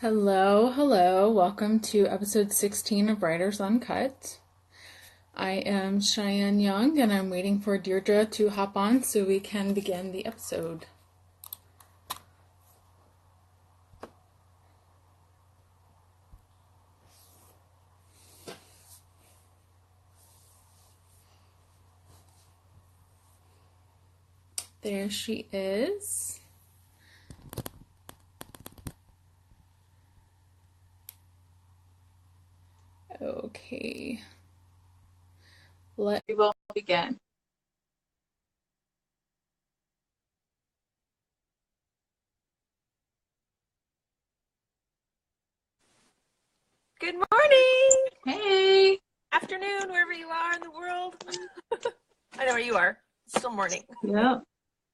Hello, hello. Welcome to episode 16 of Writers Uncut. I am Cheyenne Young and I'm waiting for Deirdre to hop on so we can begin the episode. There she is. Okay. We will begin. Good morning, Hey. afternoon, wherever you are in the world. I know where you are. It's still morning. Yep.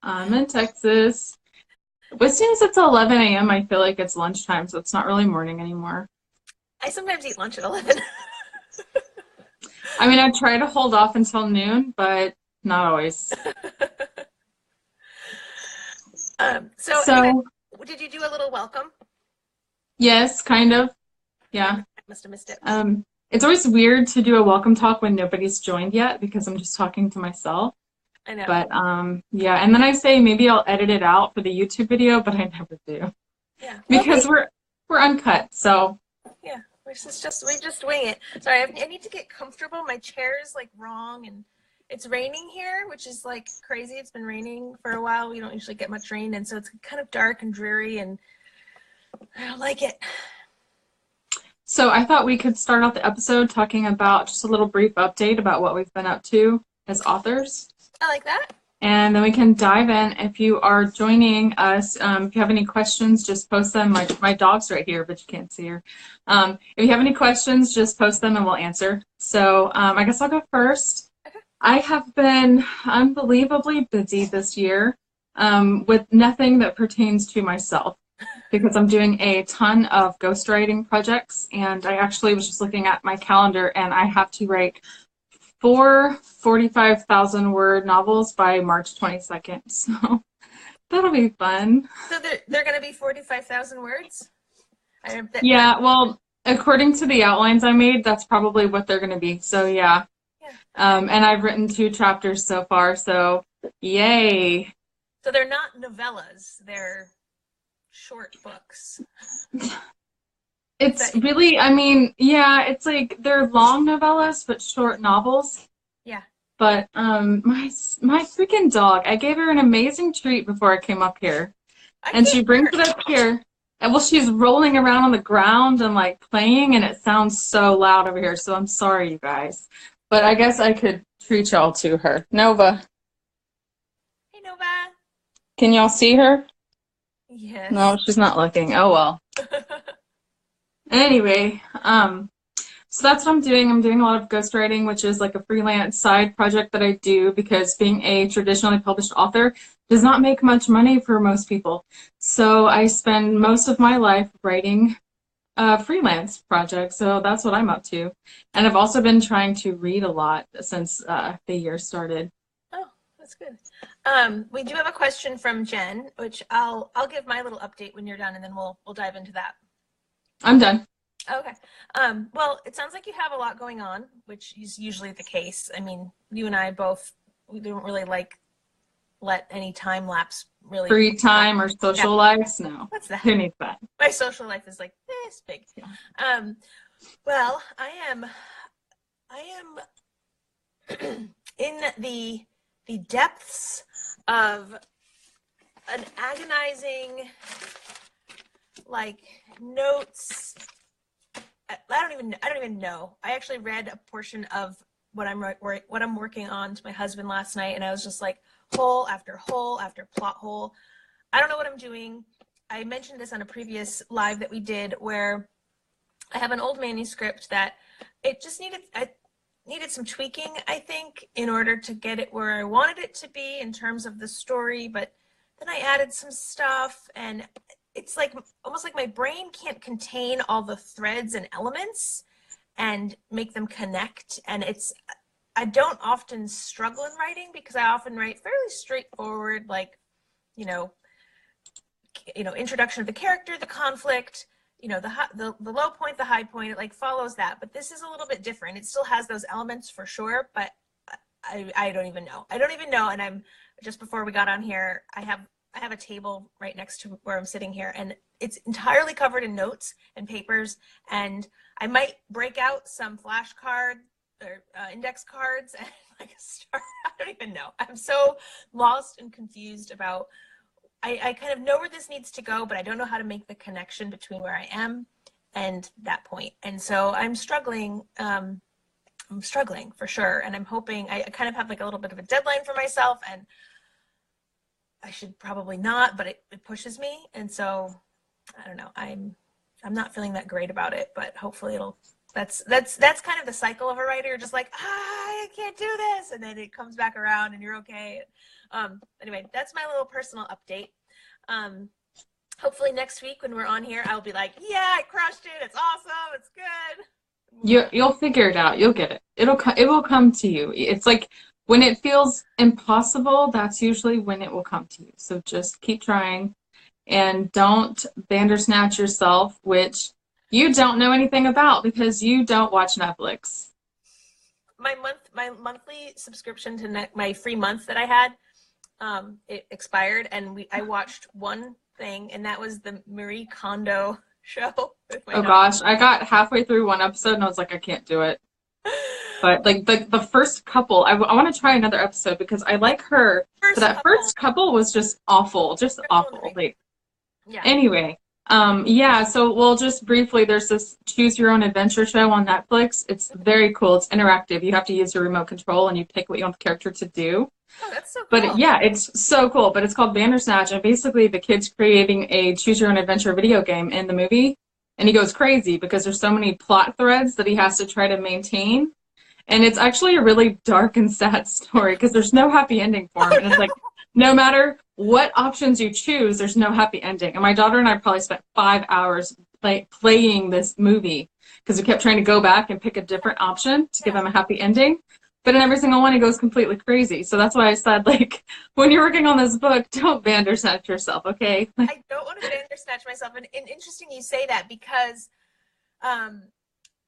I'm in Texas. As soon as it's 11 a.m., I feel like it's lunchtime, so it's not really morning anymore. I sometimes eat lunch at 11. I mean, I try to hold off until noon, but not always. Anyway, did you do a little welcome? Yes, kind of. Yeah. I must have missed it. It's always weird to do a welcome talk when nobody's joined yet because I'm just talking to myself. I know. But yeah, and then I say maybe I'll edit it out for the YouTube video, but I never do. Yeah. Because we're uncut, so yeah, we just wing it. Sorry, I need to get comfortable. My chair is like wrong, and it's raining here, which is like crazy. It's been raining for a while. We don't usually get much rain, and so it's kind of dark and dreary, and I don't like it. So I thought we could start off the episode talking about just a little brief update about what we've been up to as authors. I like that. And then we can dive in. If you are joining us, if you have any questions, just post them. My dog's right here, but you can't see her. If you have any questions, just post them and we'll answer. So I guess I'll go first. Okay. I have been unbelievably busy this year with nothing that pertains to myself because I'm doing a ton of ghostwriting projects. And I actually was just looking at my calendar and I have to write 4 45,000 word novels by March 22nd. So that'll be fun. So they're going to be 45,000 words? Yeah, well, according to the outlines I made, that's probably what they're going to be. So yeah. And I've written 2 chapters so far, so yay. So they're not novellas, they're short books. It's really, I mean, yeah, it's like they're long novellas but short novels. Yeah. But my freaking dog, I gave her an amazing treat before I came up here. And she brings it up here. And well, she's rolling around on the ground and like playing and it sounds so loud over here. So I'm sorry, you guys. But I guess I could treat y'all to her. Nova. Hey, Nova. Can y'all see her? Yes. No, she's not looking. Oh, well. Anyway, so that's what I'm doing. I'm doing a lot of ghostwriting, which is like a freelance side project that I do because being a traditionally published author does not make much money for most people. So I spend most of my life writing freelance projects. So that's what I'm up to. And I've also been trying to read a lot since the year started. Oh, that's good. We do have a question from Jen, which I'll give my little update when you're done, and then we'll dive into that. I'm done. Okay. Well, it sounds like you have a lot going on, which is usually the case. I mean, you and I both, we don't really let any time lapse really. Free time or social lives? No. What's that? Who needs that? My social life is like this big. Yeah. Well, I am in the depths of an agonizing notes. I don't even know. I actually read a portion of what I'm working on to my husband last night, and I was just like hole after plot hole. I don't know what I'm doing. I mentioned this on a previous live that we did where I have an old manuscript that it just needed some tweaking, I think, in order to get it where I wanted it to be in terms of the story, but then I added some stuff and it's like almost like my brain can't contain all the threads and elements and make them connect. And I don't often struggle in writing because I often write fairly straightforward, like, introduction of the character, the conflict, you know, the low point, the high point, it like follows that. But this is a little bit different. It still has those elements for sure, but I don't even know. I don't even know. And I'm just before we got on here, I have a table right next to where I'm sitting here, and it's entirely covered in notes and papers. And I might break out some flashcard or index cards and like start. I don't even know. I'm so lost and confused about. I kind of know where this needs to go, but I don't know how to make the connection between where I am and that point. And so I'm struggling. I'm struggling for sure. And I'm hoping I kind of have like a little bit of a deadline for myself, and I should probably not, but it pushes me. And so I don't know. I'm not feeling that great about it, but hopefully that's kind of the cycle of a writer. You're just like, I can't do this. And then it comes back around and you're okay. Anyway, that's my little personal update. Hopefully next week when we're on here, I'll be like, yeah, I crushed it. It's awesome. It's good. You'll figure it out. You'll get it. It will come to you. It's like when it feels impossible, that's usually when it will come to you. So just keep trying and don't bandersnatch yourself, which you don't know anything about because you don't watch Netflix. My monthly subscription to my free month that I had, it expired, and I watched one thing, and that was the Marie Kondo show. Oh gosh, I got halfway through one episode and I was like, I can't do it. But like the first couple, I want to try another episode because I like her. But that first couple was just awful, just awful. Like, yeah. Anyway, yeah. So we'll just briefly. There's this Choose Your Own Adventure show on Netflix. It's very cool. It's interactive. You have to use your remote control and you pick what you want the character to do. Oh, that's so cool. But yeah, it's so cool. But it's called Bandersnatch, and basically the kid's creating a Choose Your Own Adventure video game in the movie, and he goes crazy because there's so many plot threads that he has to try to maintain. And it's actually a really dark and sad story because there's no happy ending for him. And it's like, no matter what options you choose, there's no happy ending. And my daughter and I probably spent 5 hours playing this movie because we kept trying to go back and pick a different option to give him a happy ending. But in every single one, he goes completely crazy. So that's why I said, like, when you're working on this book, don't bandersnatch yourself, okay? I don't want to bandersnatch myself. And interesting you say that because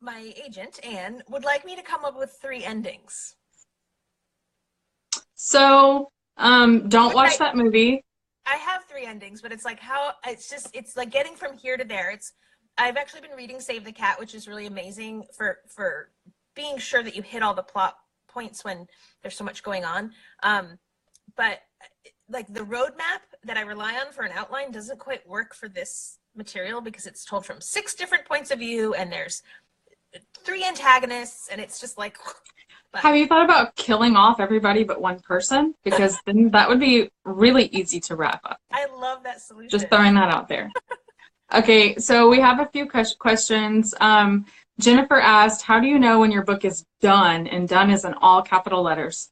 my agent, Anne, would like me to come up with 3 endings. So don't watch that movie. I have 3 endings, but it's like it's like getting from here to there. I've actually been reading Save the Cat, which is really amazing for being sure that you hit all the plot points when there's so much going on. But like the roadmap that I rely on for an outline doesn't quite work for this material because it's told from 6 different points of view and there's 3 antagonists, and it's just like. But. Have you thought about killing off everybody but one person? Because then that would be really easy to wrap up. I love that solution. Just throwing that out there. Okay, so we have a few questions. Jennifer asked, how do you know when your book is done? And done is in all capital letters.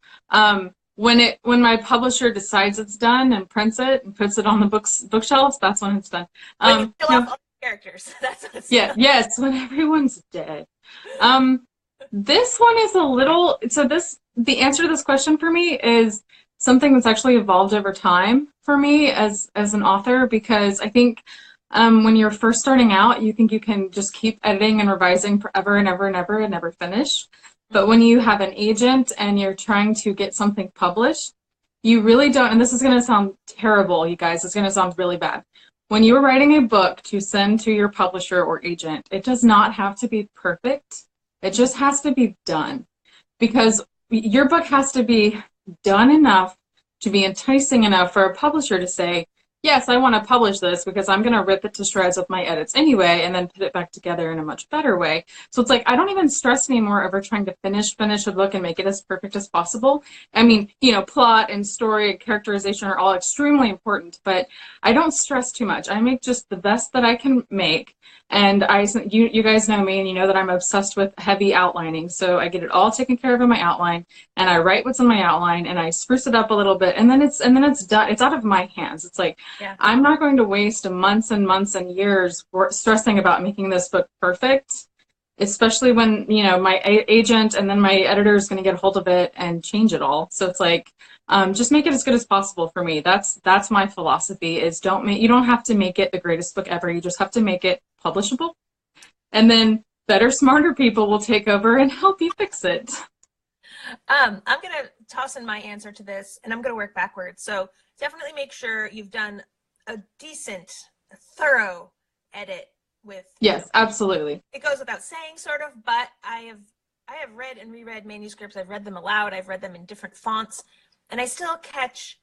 When my publisher decides it's done and prints it and puts it on the bookshelves, that's when it's done. When you kill off all the characters. That's what it's done. Yes, when everyone's dead. This one is a little, the answer to this question for me is something that's actually evolved over time for me as an author, because I think when you're first starting out, you think you can just keep editing and revising forever and ever and ever and never finish. But when you have an agent and you're trying to get something published, you really don't, and this is going to sound terrible, you guys, it's going to sound really bad. When you're writing a book to send to your publisher or agent, it does not have to be perfect. It just has to be done, because your book has to be done enough to be enticing enough for a publisher to say, yes, I want to publish this because I'm going to rip it to shreds with my edits anyway and then put it back together in a much better way. So it's like, I don't even stress anymore over trying to finish a book and make it as perfect as possible. I mean, plot and story and characterization are all extremely important, but I don't stress too much. I make just the best that I can make. And you guys know me, and you know that I'm obsessed with heavy outlining. So I get it all taken care of in my outline, and I write what's in my outline, and I spruce it up a little bit, and then it's done. It's out of my hands. It's like, I'm not going to waste months and months and years stressing about making this book perfect, especially when my agent and then my editor is going to get a hold of it and change it all. So it's like, just make it as good as possible for me. That's my philosophy. Is you don't have to make it the greatest book ever. You just have to make it publishable. And then better, smarter people will take over and help you fix it. I'm going to toss in my answer to this, and I'm going to work backwards. So definitely make sure you've done a decent, thorough edit with. Yes, absolutely. It goes without saying, sort of, but I have read and reread manuscripts. I've read them aloud. I've read them in different fonts, and I still catch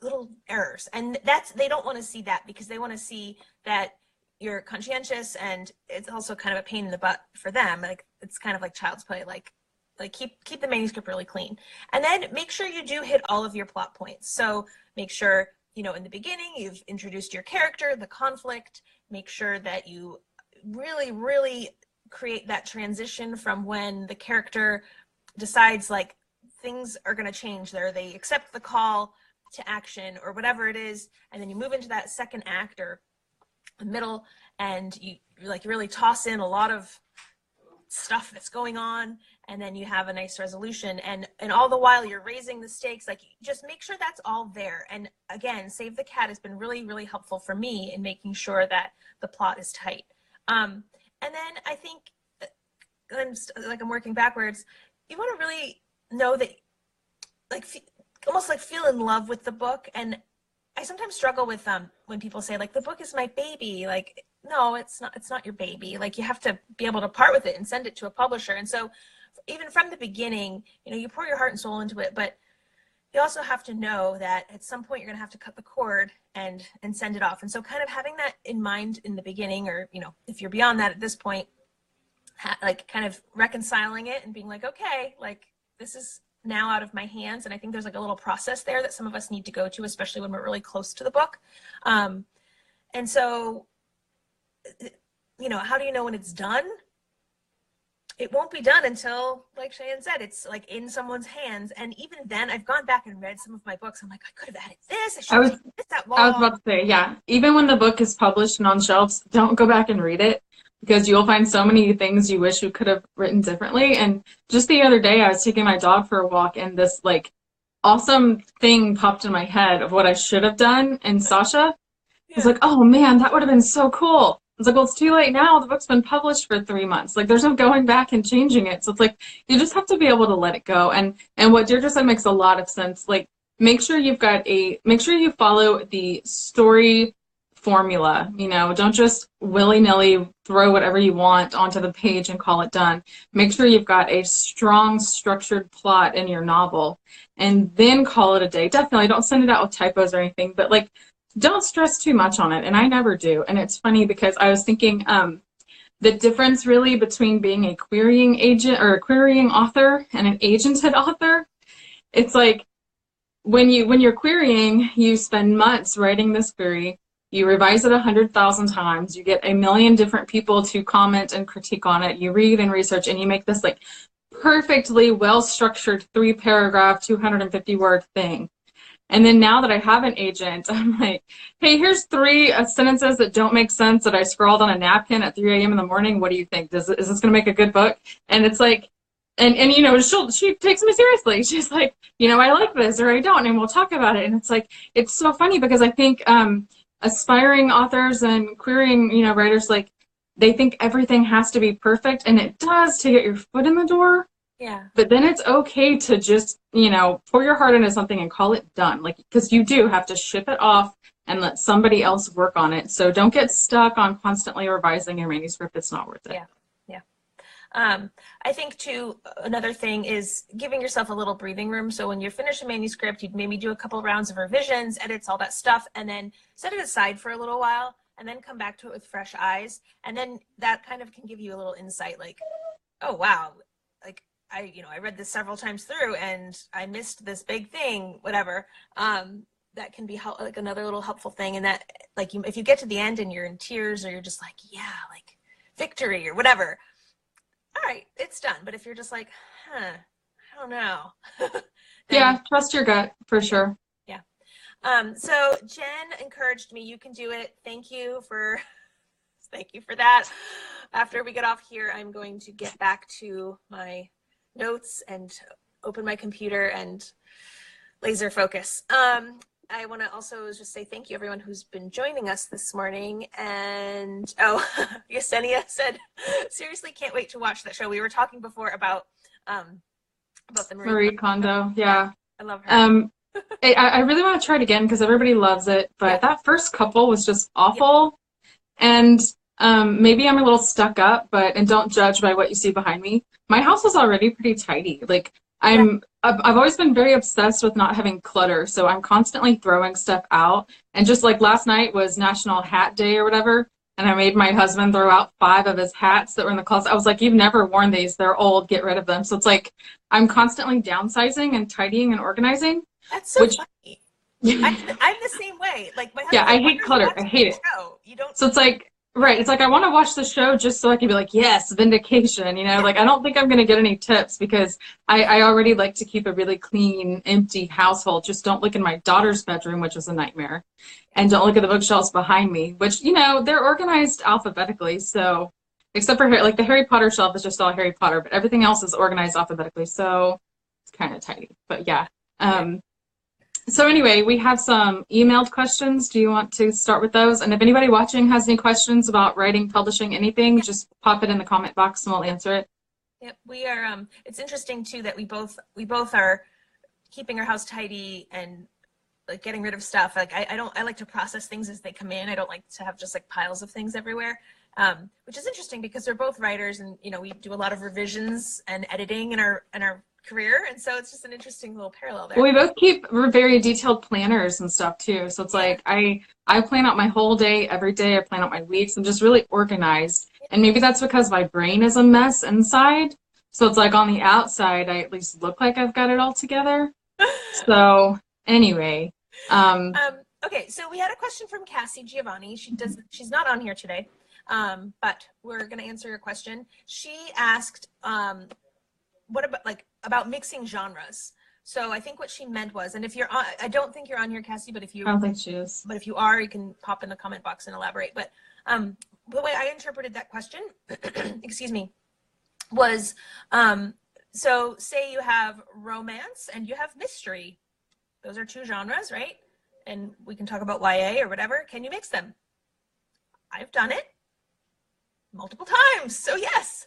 little errors. And they don't want to see that, because they want to see that you're conscientious, and it's also kind of a pain in the butt for them. Like, it's kind of like child's play. Like keep the manuscript really clean, and then make sure you do hit all of your plot points. So make sure, in the beginning you've introduced your character, the conflict. Make sure that you really, really create that transition from when the character decides like things are going to change there, they accept the call to action or whatever it is, and then you move into that second act or the middle, and you like really toss in a lot of stuff that's going on, and then you have a nice resolution, and all the while you're raising the stakes. Like, just make sure that's all there. And again, Save the Cat has been really, really helpful for me in making sure that the plot is tight. And then I think, I'm working backwards, you want to really know that, like, almost like feel in love with the book. And I sometimes struggle with when people say, like, the book is my baby. Like, no, it's not your baby. Like, you have to be able to part with it and send it to a publisher. And so even from the beginning, you pour your heart and soul into it, but you also have to know that at some point you're going to have to cut the cord and send it off. And so kind of having that in mind in the beginning, or, if you're beyond that at this point, like kind of reconciling it and being like, okay, like, this is now out of my hands. And I think there's like a little process there that some of us need to go to, especially when we're really close to the book. And so, how do you know when it's done? It won't be done until, like Cheyenne said, it's like in someone's hands. And even then, I've gone back and read some of my books. I'm like, I could have added this. I should have taken this that long. I was about to say, yeah, even when the book is published and on shelves, don't go back and read it, because you'll find so many things you wish you could have written differently. And just the other day, I was taking my dog for a walk, and this like awesome thing popped in my head of what I should have done. And Sasha was like, oh man, that would have been so cool. I was like, well, it's too late now. The book's been published for 3 months. Like, there's no going back and changing it. So it's like, you just have to be able to let it go. And what Deirdre said makes a lot of sense. Like, make sure you follow the story formula. Don't just willy-nilly throw whatever you want onto the page and call it done. Make sure you've got a strong, structured plot in your novel, and then call it a day. Definitely don't send it out with typos or anything, but like, don't stress too much on it. And I never do. And it's funny because I was thinking the difference really between being a querying agent or a querying author and an agented author. It's like when you're querying, you spend months writing this query. You revise it 100,000 times. You get a million different people to comment and critique on it. You read and research, and you make this like perfectly well-structured 3-paragraph, 250-word thing. And then now that I have an agent, I'm like, hey, here's 3 sentences that don't make sense that I scrawled on a napkin at 3 a.m. in the morning. What do you think? Is this going to make a good book? And it's like, and she takes me seriously. She's like, I like this or I don't, and we'll talk about it. And it's like, it's so funny because I think aspiring authors and querying, writers, like, they think everything has to be perfect, and it does to get your foot in the door. Yeah. But then it's okay to just, pour your heart into something and call it done. Like, because you do have to ship it off and let somebody else work on it. So don't get stuck on constantly revising your manuscript. It's not worth it. Yeah. I think too, another thing is giving yourself a little breathing room. So when you finish a manuscript, you'd maybe do a couple rounds of revisions, edits, all that stuff, and then set it aside for a little while, and then come back to it with fresh eyes. And then that kind of can give you a little insight, like, oh wow, like, I read this several times through and I missed this big thing, whatever. That can be like another little helpful thing. And that, like, if you get to the end and you're in tears, or you're just like, yeah, like victory or whatever, all right, it's done. But if you're just like, I don't know. Yeah, trust your gut for sure. Yeah. So Jen encouraged me, you can do it. Thank you for that. After we get off here, I'm going to get back to my notes and open my computer and laser focus. I want to also just say thank you everyone who's been joining us this morning. And oh, Yesenia said, seriously, can't wait to watch that show. We were talking before about the Marie Kondo. Yeah. I love her. I really want to try it again because everybody loves it, but Yeah. that first couple was just awful. And maybe I'm a little stuck up, and don't judge by what you see behind me. My house is already pretty tidy. Like I've always been very obsessed with not having clutter, so I'm constantly throwing stuff out. And just like last night was National Hat Day or whatever, and I made my husband throw out 5 of his hats that were in the closet. I was like, "You've never worn these. They're old. Get rid of them." So it's like I'm constantly downsizing and tidying and organizing. That's so funny. I'm the same way. Like my husband, yeah, I hate clutter. I hate it. You don't. So it's like, right. It's like I want to watch the show just so I can be like, yes, vindication. You know, like I don't think I'm going to get any tips because I already like to keep a really clean, empty household. Just don't look in my daughter's bedroom, which is a nightmare, and don't look at the bookshelves behind me, which they're organized alphabetically. So except for like the Harry Potter shelf is just all Harry Potter, but everything else is organized alphabetically. So it's kind of tidy. But yeah. So anyway, we have some emailed questions. Do you want to start with those? And if anybody watching has any questions about writing, publishing, anything, just pop it in the comment box and we'll answer it. Yep, we are. It's interesting too that we both are keeping our house tidy and like getting rid of stuff. Like I like to process things as they come in. I don't like to have just like piles of things everywhere. Which is interesting because we're both writers and we do a lot of revisions and editing in our career, and so it's just an interesting little parallel there. Well, we both keep very detailed planners and stuff too, so it's like I plan out my whole day every day. I plan out my weeks. I'm just really organized, and maybe that's because my brain is a mess inside, so it's like on the outside I at least look like I've got it all together. So anyway, okay, so we had a question from Cassie Giovanni. She's not on here today, but we're going to answer your question. She asked what about mixing genres. So I think what she meant was, and if you're on, I don't think you're on here, Cassie, but I don't think she is. But if you are, you can pop in the comment box and elaborate. But the way I interpreted that question, excuse me, was so say you have romance and you have mystery. Those are 2 genres, right? And we can talk about YA or whatever. Can you mix them? I've done it multiple times. So yes.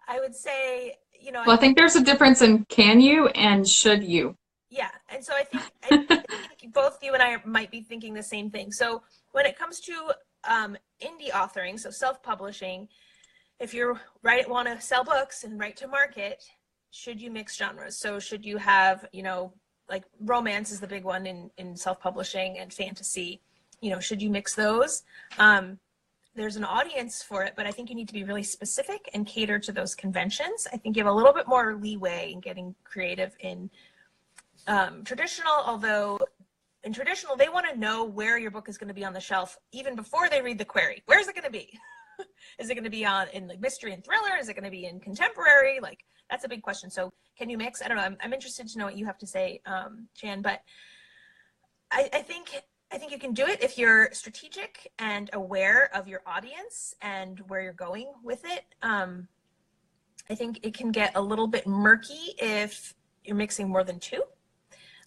I would say, Well, I think there's a difference in can you and should you. Yeah, and so I think both you and I might be thinking the same thing. So when it comes to indie authoring, so self-publishing, if you want to sell books and write to market, should you mix genres? So should you have, like romance is the big one in self-publishing, and fantasy, should you mix those? There's an audience for it, but I think you need to be really specific and cater to those conventions. I think you have a little bit more leeway in getting creative in traditional, although in traditional, they want to know where your book is going to be on the shelf even before they read the query. Where is it going to be? Is it going to be in like mystery and thriller? Is it going to be in contemporary? Like, that's a big question. So can you mix? I don't know. I'm interested to know what you have to say, Jan, but I think you can do it if you're strategic and aware of your audience and where you're going with it. I think it can get a little bit murky if you're mixing more than 2.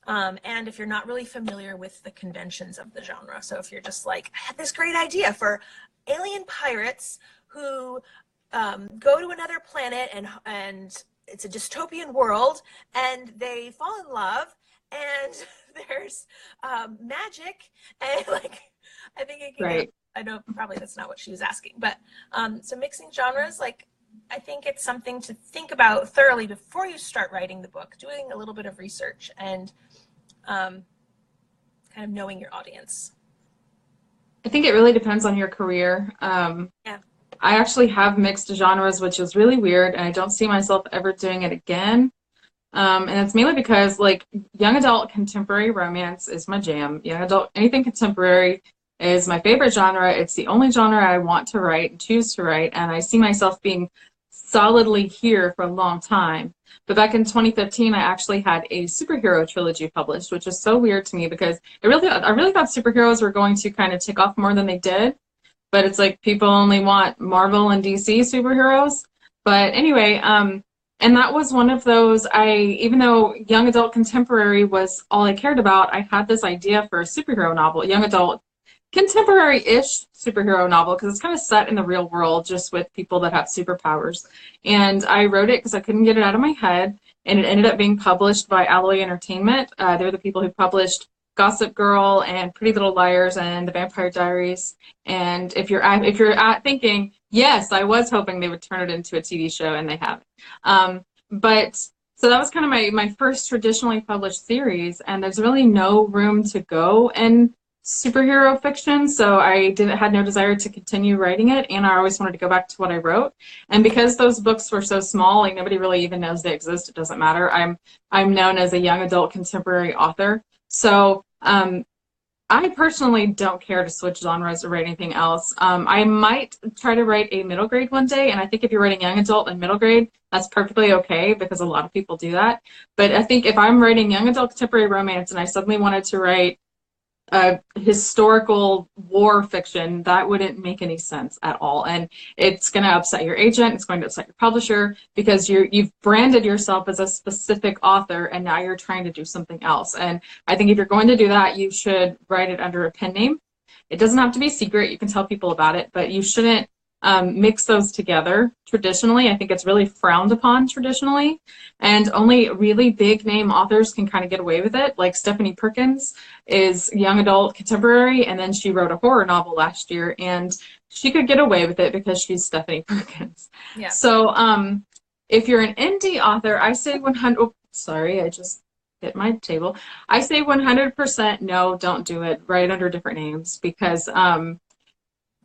And if you're not really familiar with the conventions of the genre. So if you're just like, I had this great idea for alien pirates who go to another planet and it's a dystopian world and they fall in love and there's magic and like I think it can right. I know probably that's not what she was asking, but so mixing genres, like I think it's something to think about thoroughly before you start writing the book, doing a little bit of research and kind of knowing your audience. I think it really depends on your career. Yeah. I actually have mixed genres, which is really weird, and I don't see myself ever doing it again. And it's mainly because like young adult contemporary romance is my jam. Young adult, anything contemporary is my favorite genre. It's the only genre I want to write and choose to write. And I see myself being solidly here for a long time. But back in 2015, I actually had a superhero trilogy published, which is so weird to me because I really thought superheroes were going to kind of tick off more than they did. But it's like people only want Marvel and DC superheroes. But anyway, and And that was one of those, even though young adult contemporary was all I cared about, I had this idea for a superhero novel, young adult contemporary-ish superhero novel, because it's kind of set in the real world, just with people that have superpowers. And I wrote it because I couldn't get it out of my head, and it ended up being published by Alloy Entertainment. They're the people who published Gossip Girl and Pretty Little Liars and The Vampire Diaries. And if you're thinking, yes, I was hoping they would turn it into a TV show, and they haven't. But so that was kind of my first traditionally published series, and there's really no room to go in superhero fiction, so I had no desire to continue writing it, and I always wanted to go back to what I wrote. And because those books were so small, like nobody really even knows they exist, it doesn't matter. I'm known as a young adult contemporary author. So I personally don't care to switch genres or write anything else. I might try to write a middle grade one day, and I think if you're writing young adult and middle grade, that's perfectly okay, because a lot of people do that. But I think if I'm writing young adult contemporary romance and I suddenly wanted to write historical war fiction, that wouldn't make any sense at all, and it's going to upset your agent, it's going to upset your publisher, because you've branded yourself as a specific author, and now you're trying to do something else. And I think if you're going to do that, you should write it under a pen name. It doesn't have to be secret, you can tell people about it, but you shouldn't mix those together traditionally. I think it's really frowned upon traditionally, and only really big name authors can kind of get away with it. Like Stephanie Perkins is young adult contemporary, and then she wrote a horror novel last year, and she could get away with it because she's Stephanie Perkins. Yeah. So if you're an indie author, I say 100. Oh, sorry, I just hit my table. I say 100% no, don't do it. Write under different names, because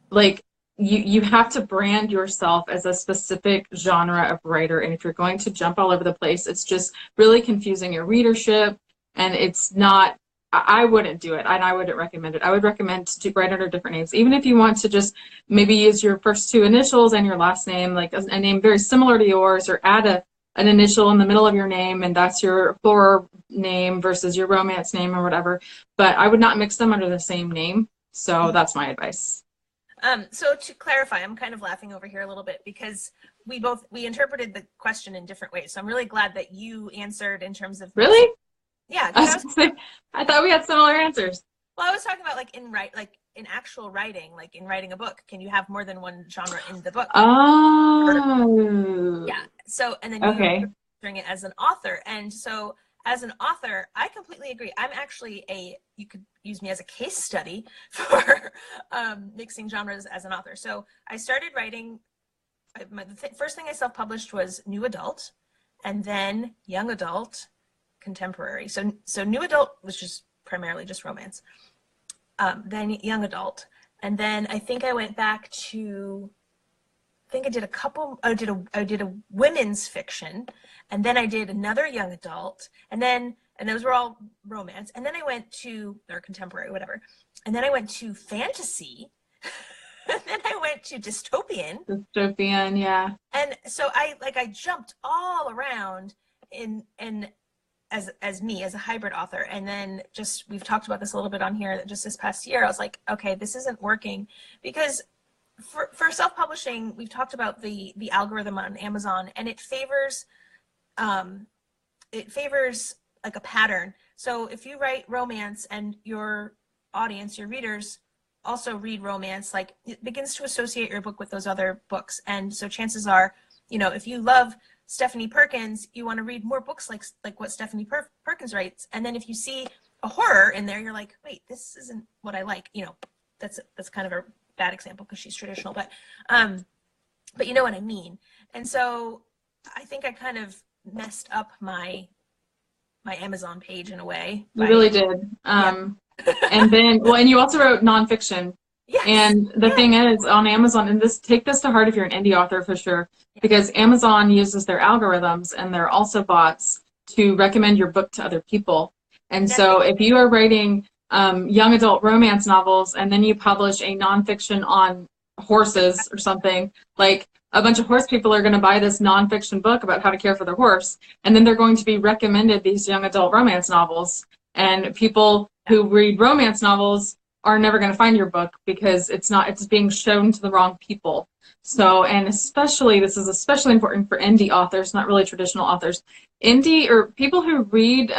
like, you have to brand yourself as a specific genre of writer, and if you're going to jump all over the place, it's just really confusing your readership, and it's not, I wouldn't do it, and I wouldn't recommend it. I would recommend to write under different names, even if you want to just maybe use your first two initials and your last name, like a name very similar to yours, or add an initial in the middle of your name, and that's your horror name versus your romance name or whatever. But I would not mix them under the same name, so that's my advice. So to clarify, I'm kind of laughing over here a little bit, because we interpreted the question in different ways. So I'm really glad that you answered in terms of really. Yeah, I thought we had similar answers. Well, I was talking about like in actual writing, like in writing a book, can you have more than one genre in the book? Oh. Yeah. So and then you're doing it as an author, and so as an author, I completely agree. I'm actually you could use me as a case study for mixing genres as an author. So I started writing, the first thing I self-published was new adult, and then young adult, contemporary. So new adult was just primarily just romance. Then young adult. And then I think I went back to, I did a women's fiction, and then I did another young adult, and those were all romance. And then I went to, or contemporary, whatever. And then I went to fantasy. And then I went to dystopian. Dystopian, yeah. And so I jumped all around as me, as a hybrid author. And then we've talked about this a little bit on here, that just this past year, I was like, okay, this isn't working, because for self-publishing, we've talked about the algorithm on Amazon, and it favors like a pattern. So if you write romance and your audience, your readers, also read romance, like it begins to associate your book with those other books. And so chances are, if you love Stephanie Perkins, you want to read more books like what Stephanie Perkins writes. And then if you see a horror in there, you're like, wait, this isn't what I like. That's kind of a bad example because she's traditional, but you know what I mean. And so I think I kind of messed up my Amazon page in a way. You really did. And then, and you also wrote nonfiction. Yes. And the thing is, on Amazon, and take this to heart if you're an indie author for sure, because Amazon uses their algorithms, and they're also bots to recommend your book to other people. And so if you are writing young adult romance novels, and then you publish a nonfiction on horses or something, like a bunch of horse people are going to buy this nonfiction book about how to care for their horse, and then they're going to be recommended these young adult romance novels. And people who read romance novels are never going to find your book because it's being shown to the wrong people. So, and especially, this is especially important for indie authors, not really traditional authors. Indie, or people who read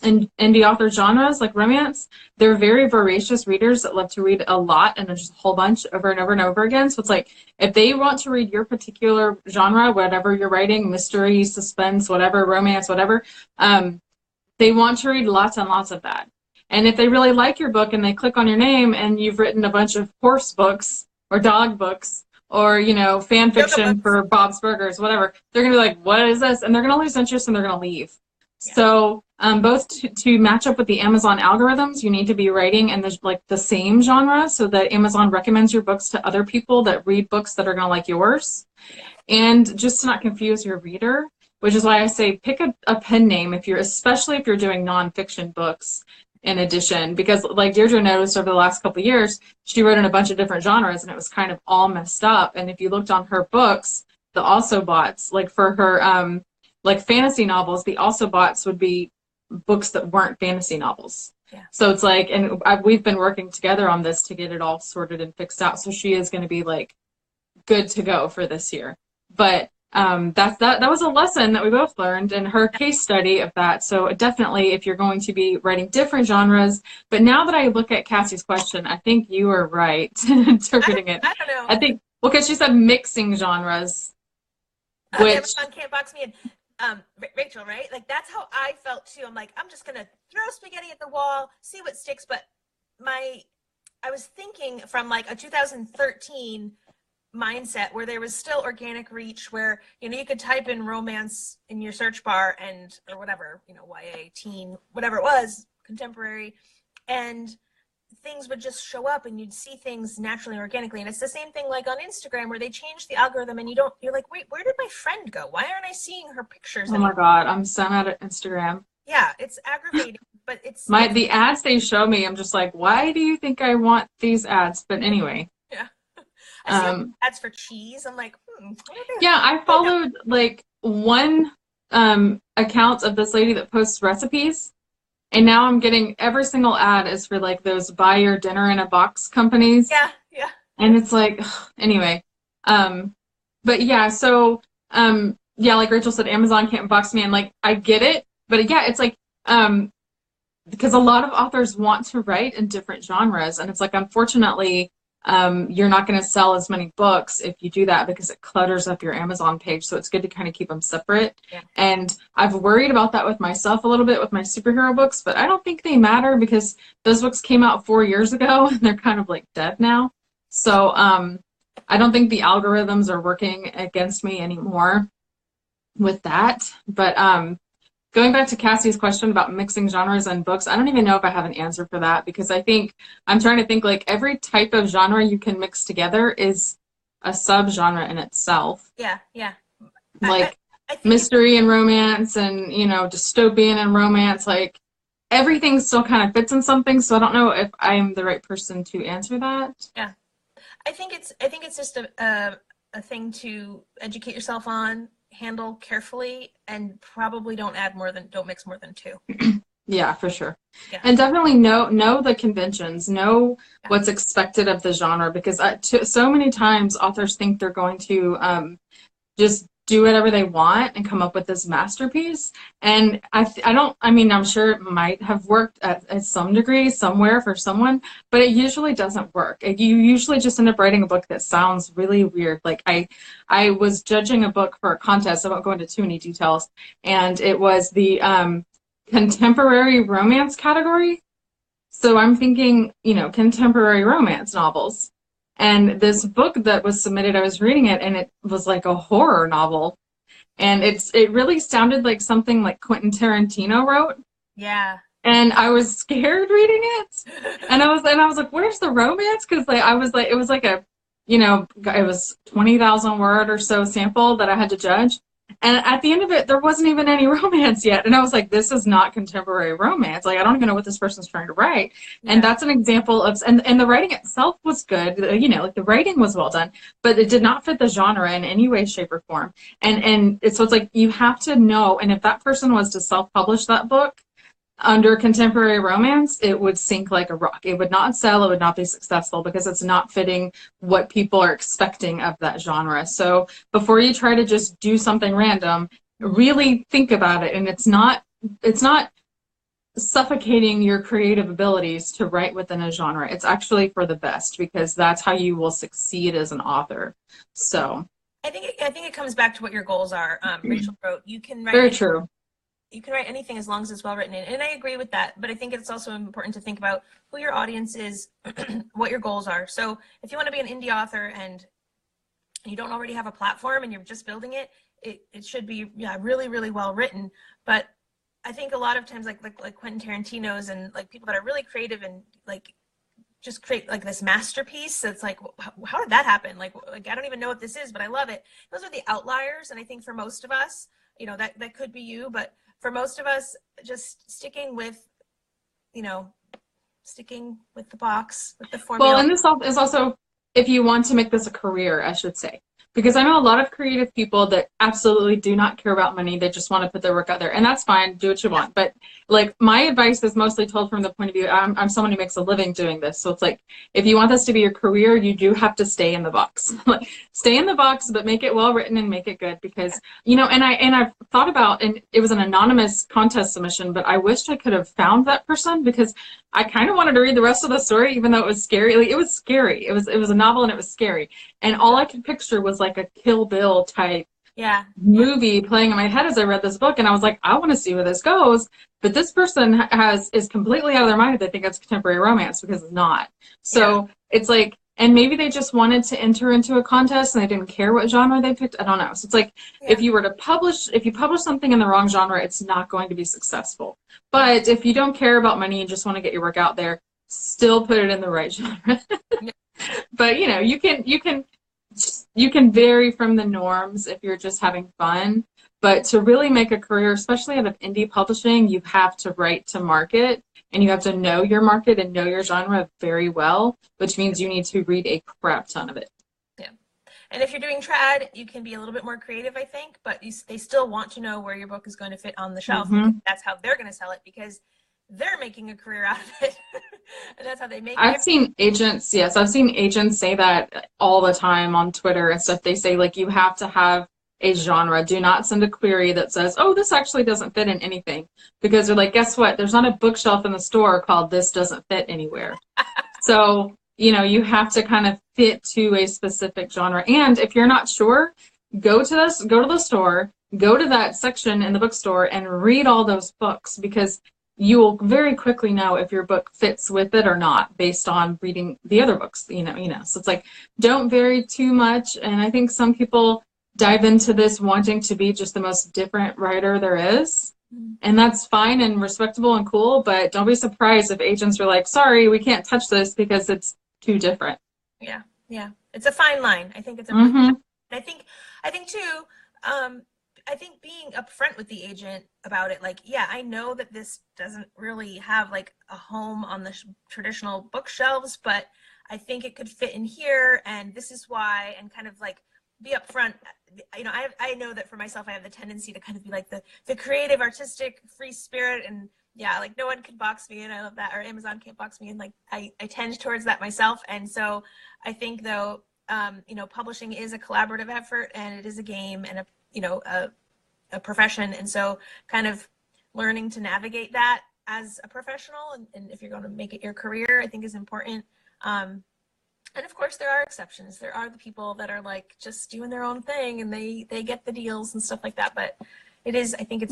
in indie author genres like romance, they're very voracious readers that love to read a lot and just a whole bunch over and over and over again. So it's like, if they want to read your particular genre, whatever you're writing, mystery, suspense, whatever, romance, whatever, they want to read lots and lots of that. And if they really like your book and they click on your name and you've written a bunch of horse books or dog books or, you know, fan fiction for Bob's Burgers, whatever, they're going to be like, what is this? And they're going to lose interest and they're going to leave. Yeah. So both to match up with the Amazon algorithms, you need to be writing in the same genre so that Amazon recommends your books to other people that read books that are going to like yours. And just to not confuse your reader, which is why I say pick a pen name especially if you're doing nonfiction books in addition, because like Deirdre noticed over the last couple of years, she wrote in a bunch of different genres and it was kind of all messed up. And if you looked on her books, the also bots, like for her like fantasy novels, the also bots would be books that weren't fantasy novels. Yeah. So it's like, and we've been working together on this to get it all sorted and fixed out. So she is going to be like good to go for this year. But that was a lesson that we both learned in her case study of that. So definitely, if you're going to be writing different genres, but now that I look at Cassie's question, I think you are right in interpreting it. I don't know. I think, well, because she said mixing genres, which Amazon can't box me in. Rachel, right? Like that's how I felt too. I'm like, I'm just gonna throw spaghetti at the wall, see what sticks. But I was thinking from like a 2013 mindset where there was still organic reach, where you know you could type in romance in your search bar or whatever, you know, YA, teen, whatever it was, contemporary, and things would just show up and you'd see things naturally and organically. And it's the same thing like on Instagram where they change the algorithm and you're like, wait, where did my friend go? Why aren't I seeing her pictures anymore? Oh my God, I'm so mad at Instagram. Yeah, it's aggravating, but it's the ads they show me, I'm just like, why do you think I want these ads? But anyway. Yeah. I see ads for cheese. I'm like, yeah, I followed like one account of this lady that posts recipes. And now I'm getting every single ad is for like those buy your dinner in a box companies. Yeah, yeah. And it's like, anyway. But yeah, so yeah, like Rachel said, Amazon can't box me in. Like, I get it, but yeah, it's like because a lot of authors want to write in different genres, and it's like, unfortunately, you're not going to sell as many books if you do that because it clutters up your Amazon page. So it's good to kind of keep them separate. Yeah. And I've worried about that with myself a little bit with my superhero books, but I don't think they matter because those books came out 4 years ago and they're kind of like dead now. So I don't think the algorithms are working against me anymore with that. But going back to Cassie's question about mixing genres and books, I don't even know if I have an answer for that because I think I'm trying to think like every type of genre you can mix together is a subgenre in itself. Yeah, yeah. Like I mystery and romance and, you know, dystopian and romance, like everything still kind of fits in something. So I don't know if I'm the right person to answer that. Yeah. I think it's just a thing to educate yourself on, handle carefully, and probably don't mix more than two. Yeah, for sure. Yeah. And definitely know the conventions, know what's expected of the genre, because so many times authors think they're going to just do whatever they want and come up with this masterpiece. And I'm sure it might have worked at some degree somewhere for someone, but it usually doesn't work. You usually just end up writing a book that sounds really weird. Like I was judging a book for a contest. I won't go into too many details. And it was the contemporary romance category. So I'm thinking, you know, contemporary romance novels. And this book that was submitted, I was reading it, and it was like a horror novel. And it really sounded like something like Quentin Tarantino wrote. Yeah. And I was scared reading it. And I was like, where's the romance? Because it was like a, you know, it was 20,000 word or so sample that I had to judge. And at the end of it, there wasn't even any romance yet. And I was like, this is not contemporary romance. Like, I don't even know what this person's trying to write. Yeah. And that's an example of, and the writing itself was good. You know, like the writing was well done, but it did not fit the genre in any way, shape, or form. So it's like, you have to know. And if that person was to self-publish that book, under contemporary romance, it would sink like a rock. It would not sell, it would not be successful because it's not fitting what people are expecting of that genre. So before you try to just do something random, really think about it. And it's not suffocating your creative abilities to write within a genre. It's actually for the best because that's how you will succeed as an author. So I think it comes back to what your goals are. Rachel wrote, very true. You can write anything as long as it's well written. And I agree with that. But I think it's also important to think about who your audience is, what your goals are. So if you want to be an indie author and you don't already have a platform and you're just building it, it should be really, really well written. But I think a lot of times like Quentin Tarantino's and like people that are really creative and like just create like this masterpiece. It's like, how did that happen? Like I don't even know what this is, but I love it. Those are the outliers. And I think for most of us, that could be you, but for most of us, just sticking with the box, with the formula. Well, and this is also if you want to make this a career, I should say. Because I know a lot of creative people that absolutely do not care about money. They just want to put their work out there. And that's fine. Do what you want. But like my advice is mostly told from the point of view, I'm someone who makes a living doing this. So it's like, if you want this to be your career, you do have to stay in the box. Like stay in the box, but make it well written and make it good. Because, and I've thought about, and it was an anonymous contest submission, but I wished I could have found that person because I kind of wanted to read the rest of the story, even though it was scary. Like, it was scary. It was a novel and it was scary. And all I could picture was like a Kill Bill type movie playing in my head as I read this book. And I was like, I want to see where this goes. But this person is completely out of their mind if they think it's contemporary romance, because it's not. So it's like, and maybe they just wanted to enter into a contest and they didn't care what genre they picked. I don't know. So it's like, if you publish something in the wrong genre, it's not going to be successful. But if you don't care about money and just want to get your work out there, still put it in the right genre. But you can vary from the norms if you're just having fun. But to really make a career, especially out of indie publishing, you have to write to market, and you have to know your market and know your genre very well, which means you need to read a crap ton of it. Yeah. And if you're doing trad, you can be a little bit more creative, I think, but they still want to know where your book is going to fit on the shelf. Mm-hmm. That's how they're going to sell it, because they're making a career out of it. And that's how they make it. I've seen agents say that all the time on Twitter and stuff. They say, like, you have to have a genre. Do not send a query that says, oh, this actually doesn't fit in anything. Because they're like, guess what? There's not a bookshelf in the store called this doesn't fit anywhere. So, you have to kind of fit to a specific genre. And if you're not sure, go to the store, go to that section in the bookstore and read all those books, because you will very quickly know if your book fits with it or not based on reading the other books, So it's like, don't vary too much. And I think some people dive into this wanting to be just the most different writer there is. And that's fine and respectable and cool, but don't be surprised if agents are like, sorry, we can't touch this because it's too different. Yeah. Yeah. It's a fine line. I think it's I think too, I think being upfront with the agent about it, like, I know that this doesn't really have like a home on the traditional bookshelves, but I think it could fit in here, and this is why, and kind of like be upfront. I know that for myself, I have the tendency to kind of be like the creative, artistic, free spirit, and like no one can box me in. I love that, or Amazon can't box me in. Like I tend towards that myself, and so I think though, publishing is a collaborative effort, and it is a game and a profession, and so kind of learning to navigate that as a professional, and if you're going to make it your career, I think is important. And of course there are exceptions. There are the people that are like just doing their own thing and they get the deals and stuff like that, but I think it's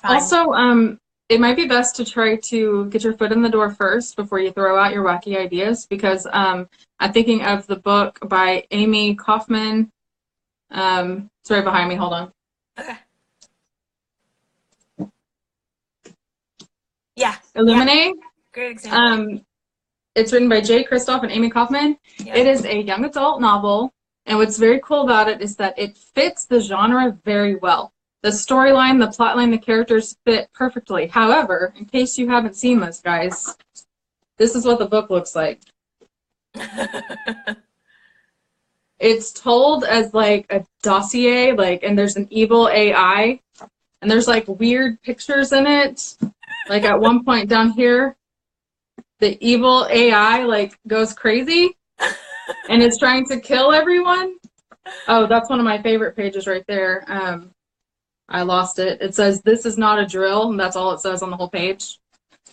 also it might be best to try to get your foot in the door first before you throw out your wacky ideas, because I'm thinking of the book by Amy Kaufman. It's right behind me. Hold on. Okay. Yeah. Illuminate. Yeah. Great example. It's written by Jay Kristoff and Amy Kaufman. Yeah. It is a young adult novel, and what's very cool about it is that it fits the genre very well. The storyline, the plotline, the characters fit perfectly. However, in case you haven't seen this, guys, this is what the book looks like. It's told as like a dossier, and there's an evil AI, and there's like weird pictures in it. Like at one point down here, the evil AI like goes crazy and is trying to kill everyone. Oh, that's one of my favorite pages right there. I lost it. It says, "This is not a drill," and that's all it says on the whole page.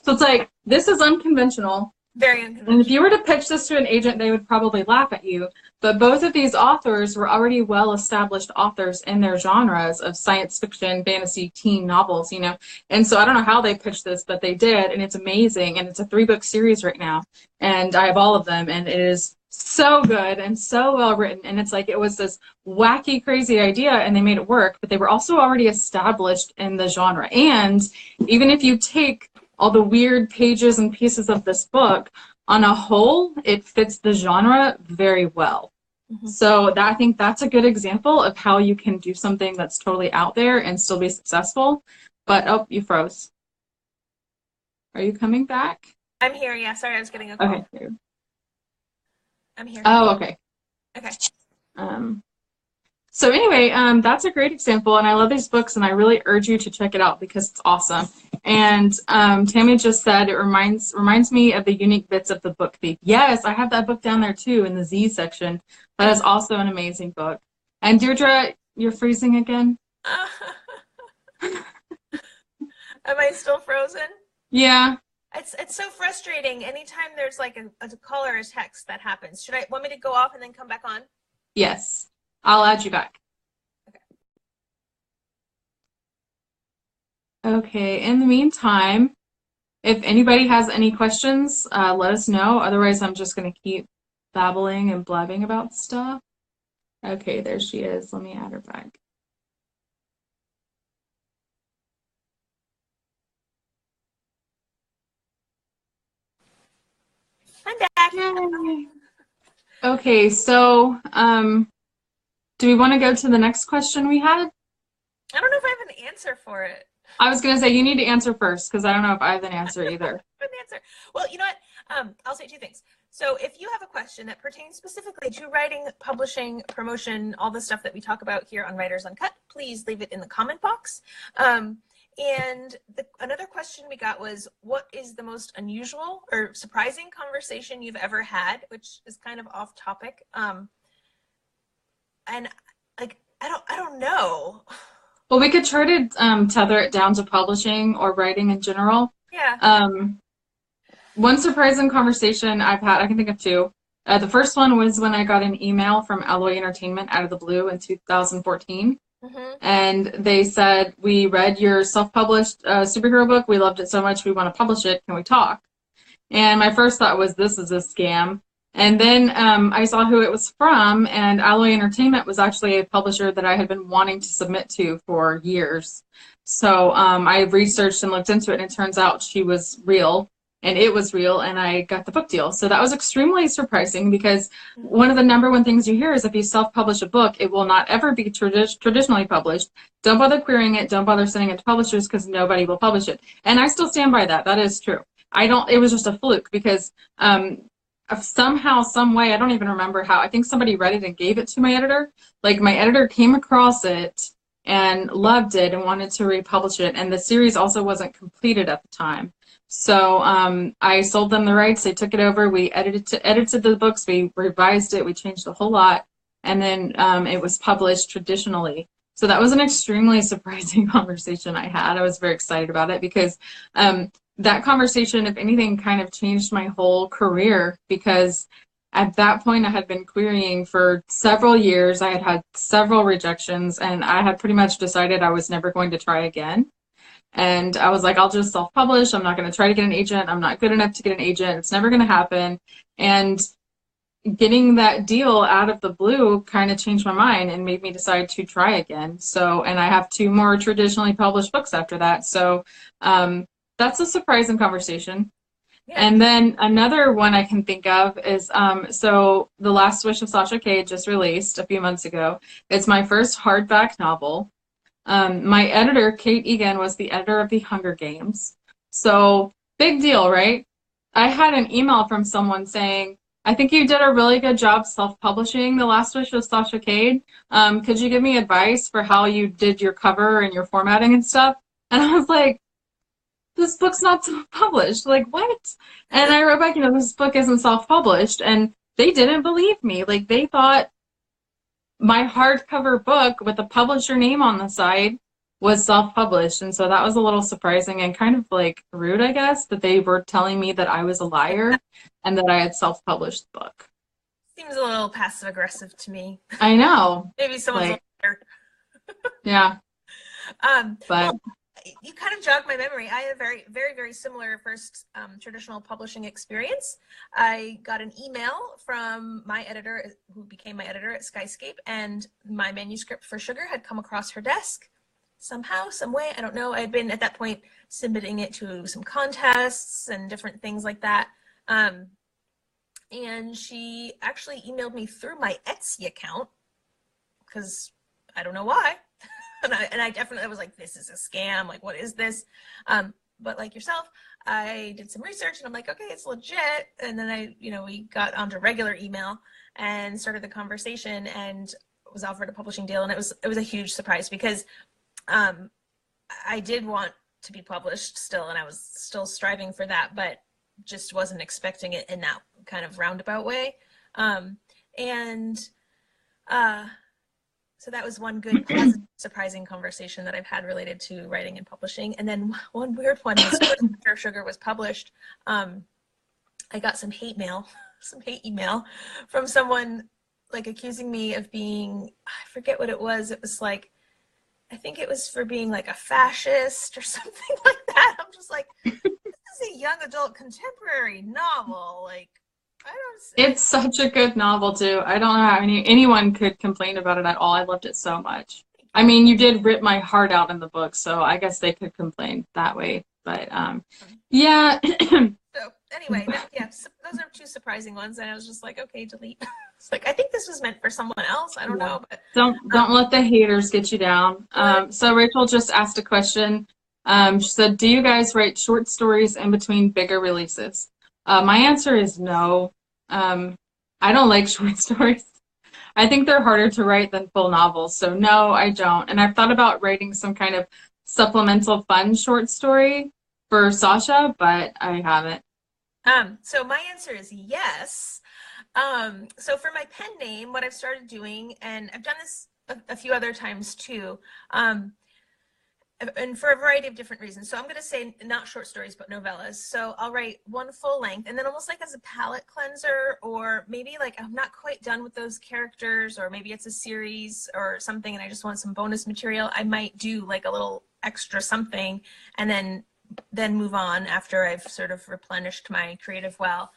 So it's like, this is unconventional. Very And if unconventional. you were to pitch this to an agent, they would probably laugh at you. But both of these authors were already well-established authors in their genres of science fiction, fantasy, teen novels, you know. And so I don't know how they pitched this, but they did, and it's amazing. And it's a 3-book series right now. And I have all of them, and it is so good and so well written. And it's like it was this wacky, crazy idea, and they made it work, but they were also already established in the genre. And even if you take all the weird pages and pieces of this book, on a whole, it fits the genre very well. Mm-hmm. So I think that's a good example of how you can do something that's totally out there and still be successful. But, oh, you froze. Are you coming back? I'm here. Yeah, sorry, I was getting a call. Okay. I'm here. Oh, okay. Okay. So anyway, that's a great example, and I love these books, and I really urge you to check it out because it's awesome. And Tammy just said it reminds me of the unique bits of the book thief. Yes, I have that book down there too in the Z section. That is also an amazing book. And Deirdre, you're freezing again? Am I still frozen? Yeah. It's so frustrating. Anytime there's like a call or a text that happens. Should I want me to go off and then come back on? Yes. I'll add you back. Okay, in the meantime, if anybody has any questions, let us know. Otherwise, I'm just going to keep babbling and blabbing about stuff. Okay, there she is. Let me add her back. I'm back. Yay. Okay, so do we want to go to the next question we had? I don't know if I have an answer for it. I was going to say you need to answer first because I don't know if I have an answer either. An answer. Well, you know what? I'll say 2 things. So if you have a question that pertains specifically to writing, publishing, promotion, all the stuff that we talk about here on Writers Uncut, please leave it in the comment box. And another question we got was, what is the most unusual or surprising conversation you've ever had, which is kind of off topic. And like, I don't know. Well, we could try to tether it down to publishing or writing in general. Yeah. One surprising conversation I've had, I can think of 2. The first one was when I got an email from Alloy Entertainment out of the blue in 2014. Mm-hmm. And they said, "We read your self-published superhero book. We loved it so much. We want to publish it. Can we talk?" And my first thought was, this is a scam. And then I saw who it was from, and Alloy Entertainment was actually a publisher that I had been wanting to submit to for years. So I researched and looked into it, and it turns out she was real, and it was real, and I got the book deal. So that was extremely surprising because one of the #1 things you hear is if you self-publish a book, it will not ever be traditionally published. Don't bother querying it. Don't bother sending it to publishers because nobody will publish it. And I still stand by that. That is true. It was just a fluke because somehow, some way, I don't even remember how, I think somebody read it and gave it to my editor. Like my editor came across it and loved it and wanted to republish it. And the series also wasn't completed at the time. So I sold them the rights. They took it over. We edited the books. We revised it. We changed a whole lot. And then it was published traditionally. So that was an extremely surprising conversation I had. I was very excited about it because that conversation, if anything, kind of changed my whole career because at that point I had been querying for several years. I had had several rejections, and I had pretty much decided I was never going to try again. And I was like, I'll just self-publish. I'm not going to try to get an agent. I'm not good enough to get an agent. It's never going to happen. And getting that deal out of the blue kind of changed my mind and made me decide to try again. So, and I have 2 more traditionally published books after that. So that's a surprising conversation. Yeah. And then another one I can think of is, so The Last Wish of Sasha Cade just released a few months ago. It's my first hardback novel. My editor, Kate Egan, was the editor of The Hunger Games. So big deal, right? I had an email from someone saying, "I think you did a really good job self-publishing The Last Wish of Sasha Cade. Could you give me advice for how you did your cover and your formatting and stuff?" And I was like, this book's not self-published. Like, what? And I wrote back, this book isn't self-published. And they didn't believe me. Like, they thought my hardcover book with the publisher name on the side was self-published. And so that was a little surprising and kind of like rude, I guess, that they were telling me that I was a liar and that I had self-published the book. Seems a little passive aggressive to me. I know. Maybe someone's like, a liar. Yeah. But well, you kind of jogged my memory. I had a very, very, very similar first traditional publishing experience. I got an email from my editor, who became my editor at Skyscape, and my manuscript for Sugar had come across her desk somehow, some way. I don't know. I had been at that point submitting it to some contests and different things like that. And she actually emailed me through my Etsy account because I don't know why. And I definitely was like, this is a scam. Like, what is this? But like yourself, I did some research and I'm like, okay, it's legit. And then we got onto regular email and started the conversation and was offered a publishing deal. And it was a huge surprise because I did want to be published still, and I was still striving for that, but just wasn't expecting it in that kind of roundabout way. So that was one good, positive, surprising conversation that I've had related to writing and publishing. And then one weird one was after Sugar was published, I got some hate email from someone like accusing me of being, I forget what it was. It was like, I think it was for being like a fascist or something like that. I'm just like, this is a young adult contemporary novel. Like, it's such a good novel too. I don't know how anyone could complain about it at all. I loved it so much. I mean, you did rip my heart out in the book, so I guess they could complain that way. But yeah. So anyway, those are two surprising ones, and I was just like, okay, delete. It's like, I think this was meant for someone else. I don't know, but don't let the haters get you down. So Rachel just asked a question. She said, "Do you guys write short stories in between bigger releases?" My answer is no. I don't like short stories. I think they're harder to write than full novels. So no, I don't. And I've thought about writing some kind of supplemental fun short story for Sasha, but I haven't. So my answer is yes. So for my pen name, what I've started doing, and I've done this a few other times too, and for a variety of different reasons. So I'm going to say not short stories, but novellas. So I'll write one full length, and then almost like as a palate cleanser, or maybe like I'm not quite done with those characters, or maybe it's a series or something and I just want some bonus material. I might do like a little extra something and then move on after I've sort of replenished my creative well,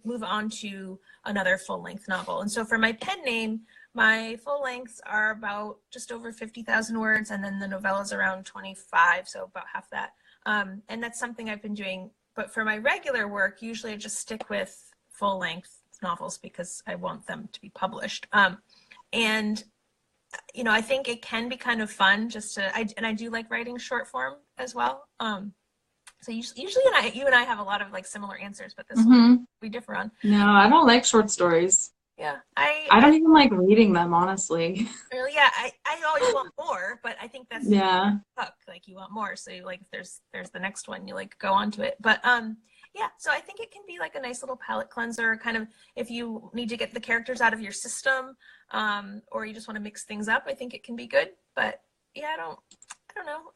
move on to another full-length novel. And so for my pen name, my full lengths are about just over 50,000 words, and then the novellas around 25, so about half that. And that's something I've been doing. But for my regular work, usually I just stick with full-length novels because I want them to be published. And I think it can be kind of fun just to, and I do like writing short form as well. So usually you and I have a lot of like similar answers, but this one we differ on. No, I don't like short stories. Yeah, I don't even like reading them, honestly. Really, yeah, I always want more, but I think that's hook. Like you want more, so you like if there's the next one, you like go on to it. But yeah, so I think it can be like a nice little palate cleanser, kind of if you need to get the characters out of your system, or you just want to mix things up. I think it can be good. But yeah, I don't know.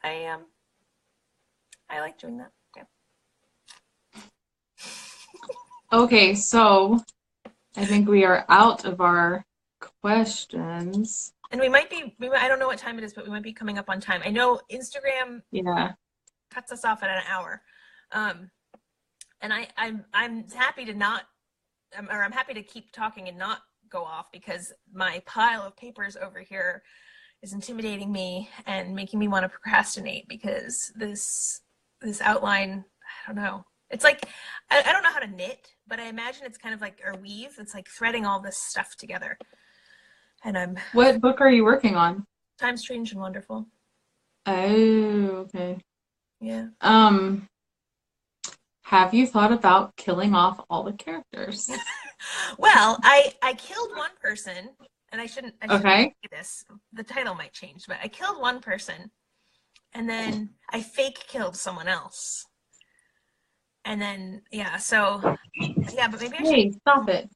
I like doing that. Yeah. Okay, so I think we are out of our questions. And I don't know what time it is, but we might be coming up on time. I know Instagram cuts us off at an hour. And I'm happy to I'm happy to keep talking and not go off because my pile of papers over here is intimidating me and making me want to procrastinate because this outline, I don't know. It's like, I don't know how to knit, but I imagine it's kind of like, or weave. It's like threading all this stuff together. And What book are you working on? Time Strange and Wonderful. Oh, okay. Yeah. Have you thought about killing off all the characters? Well, I killed one person, and I shouldn't say this. The title might change, but I killed one person. and then I fake killed someone else. And then, yeah, so, yeah, but maybe I should. Hey, stop it.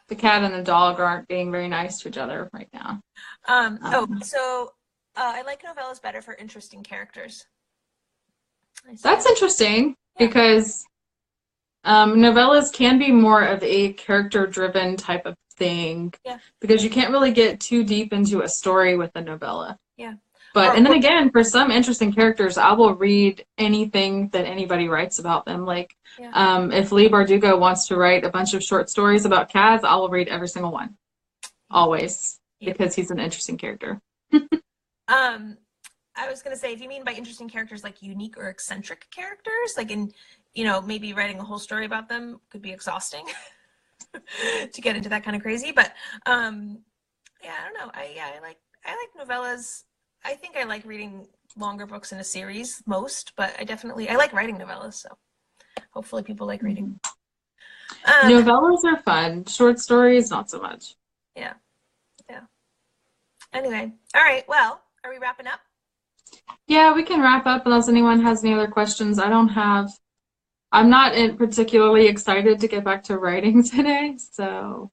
The cat and the dog aren't being very nice to each other right now. I like novellas better for interesting characters. That's interesting Yeah. because novellas can be more of a character-driven type of thing. Yeah. Because you can't really get too deep into a story with a novella. Yeah. But, and then again, for some interesting characters, I will read anything that anybody writes about them. Like, if Lee Bardugo wants to write a bunch of short stories about Kaz, I will read every single one. Always. Because he's an interesting character. I was going to say, if you mean by interesting characters, like unique or eccentric characters, like in, you know, maybe writing a whole story about them could be exhausting to get into that kind of crazy. But, yeah, I don't know. I like novellas. I think I like reading longer books in a series most, but I like writing novellas. So hopefully people like reading. Novellas are fun. Short stories, not so much. Yeah. Yeah. Anyway. All right. Well, are we wrapping up? Yeah, we can wrap up unless anyone has any other questions. I'm not particularly excited to get back to writing today, so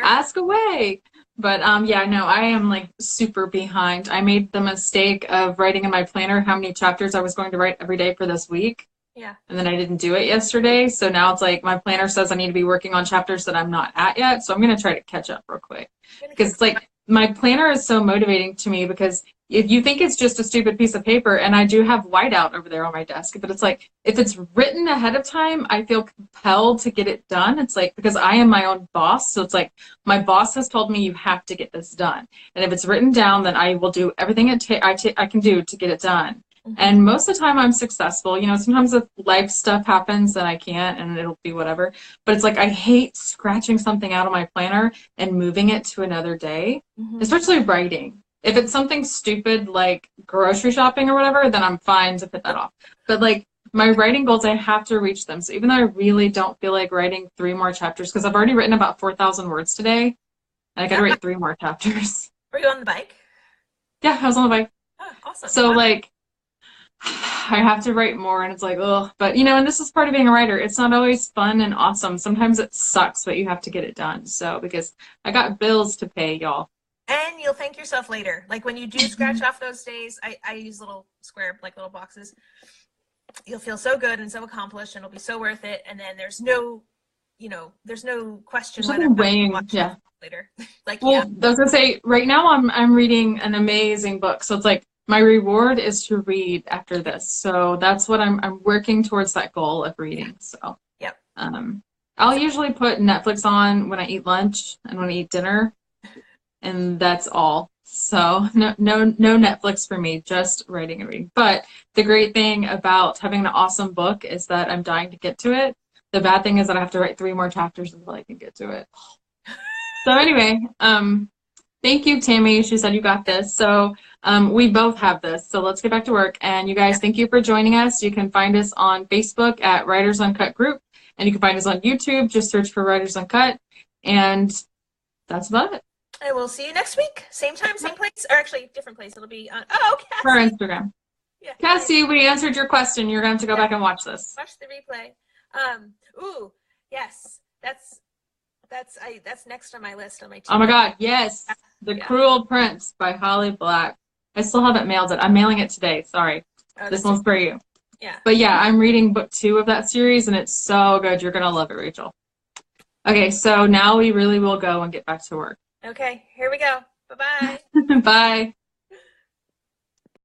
ask away. But yeah, no, I am like super behind. I made the mistake of writing in my planner how many chapters I was going to write every day for this week. Yeah. And then I didn't do it yesterday, so now it's like my planner says I need to be working on chapters that I'm not at yet, so I'm going to try to catch up real quick. Because it's like my planner is so motivating to me because if you think it's just a stupid piece of paper, and I do have whiteout over there on my desk, but it's like if it's written ahead of time, I feel compelled to get it done. It's like because I am my own boss, so it's like my boss has told me you have to get this done, and if it's written down, then I will do everything I can do to get it done. Mm-hmm. And most of the time I'm successful. You know, sometimes if life stuff happens, then I can't, and it'll be whatever. But it's like I hate scratching something out of my planner and moving it to another day, especially writing. If it's something stupid like grocery shopping or whatever, then I'm fine to put that off. But like my writing goals, I have to reach them. So even though I really don't feel like writing 3 more chapters, because I've already written about 4,000 words today, and I got to write 3 more chapters. Were you on the bike? Yeah, I was on the bike. Oh, awesome. So like I have to write more, and it's like, ugh. But you know, and this is part of being a writer. It's not always fun and awesome. Sometimes it sucks, but you have to get it done. So because I got bills to pay, y'all. And you'll thank yourself later. Like when you do scratch off those days, I use little square, like little boxes. You'll feel so good and so accomplished, and it'll be so worth it. And then there's no, you know, there's no question whether weighing, yeah, later. Like, well, I was gonna say, right now I'm reading an amazing book, so it's like my reward is to read after this. So that's what I'm working towards, that goal of reading. So yep. I'll usually put Netflix on when I eat lunch and when I eat dinner. And that's all. So no Netflix for me, just writing and reading. But the great thing about having an awesome book is that I'm dying to get to it. The bad thing is that I have to write 3 more chapters until I can get to it. So anyway, thank you, Tammy. She said you got this. So we both have this. So let's get back to work. And you guys, thank you for joining us. You can find us on Facebook at Writers Uncut Group. And you can find us on YouTube. Just search for Writers Uncut. And that's about it. And we'll see you next week. Same time, same place. Or actually, different place. It'll be on, Cassie. For our Instagram. Yeah. Cassie, we answered your question. You're going to have to go back and watch this. Watch the replay. Ooh, yes. That's next on my list on my team. Oh my God, yes. The Cruel Prince by Holly Black. I still haven't mailed it. I'm mailing it today. Sorry. This one's for you. Yeah. But yeah, I'm reading book 2 of that series, and it's so good. You're going to love it, Rachel. Okay, so now we really will go and get back to work. Okay, here we go. Bye-bye. Bye.